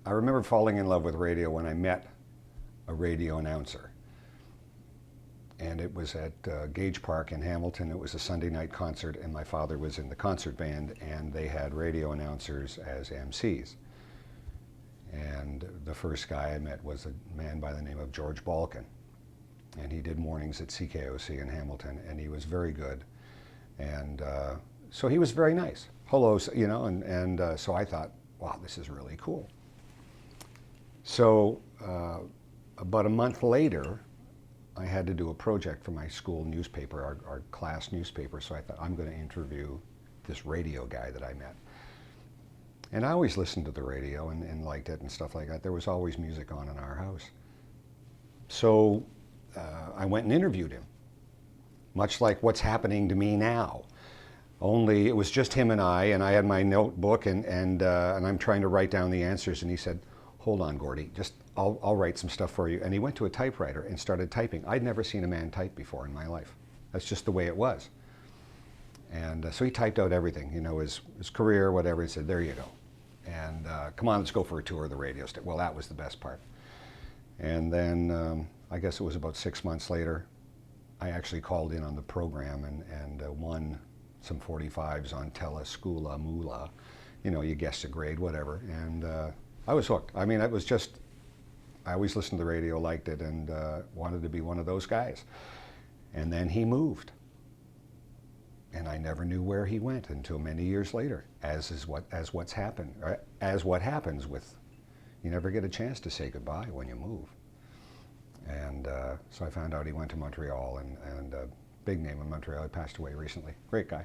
I remember falling in love with radio when I met a radio announcer. And it was at Gage Park in Hamilton. It was a Sunday night concert, and my father was in the concert band, and they had radio announcers as MCs. And the first guy I met was a man by the name of George Balkan. And he did mornings at CKOC in Hamilton, and he was very good. And so he was very nice. Hello, you know, and so I thought, wow, this is really cool. So about a month later, I had to do a project for my school newspaper, our class newspaper, so I thought, I'm going to interview this radio guy that I met. And I always listened to the radio and liked it and stuff like that. There was always music on in our house. So I went and interviewed him, much like what's happening to me now. Only it was just him and I had my notebook, and I'm trying to write down the answers, and he said, hold on, Gordy, just I'll write some stuff for you. And he went to a typewriter and started typing. I'd never seen a man type before in my life. That's just the way it was. And so he typed out everything, you know, his career, whatever. He said, there you go. And come on, let's go for a tour of the radio station. Well, that was the best part. And then I guess it was about 6 months later, I actually called in on the program and won some 45s on Tella Skula Mula. You know, you guessed a grade, whatever. And I was hooked. I mean, it was just, I always listened to the radio, liked it, and wanted to be one of those guys. And then he moved. And I never knew where he went until many years later, as what happens with, you never get a chance to say goodbye when you move. And so I found out he went to Montreal, and a big name in Montreal. He passed away recently. Great guy.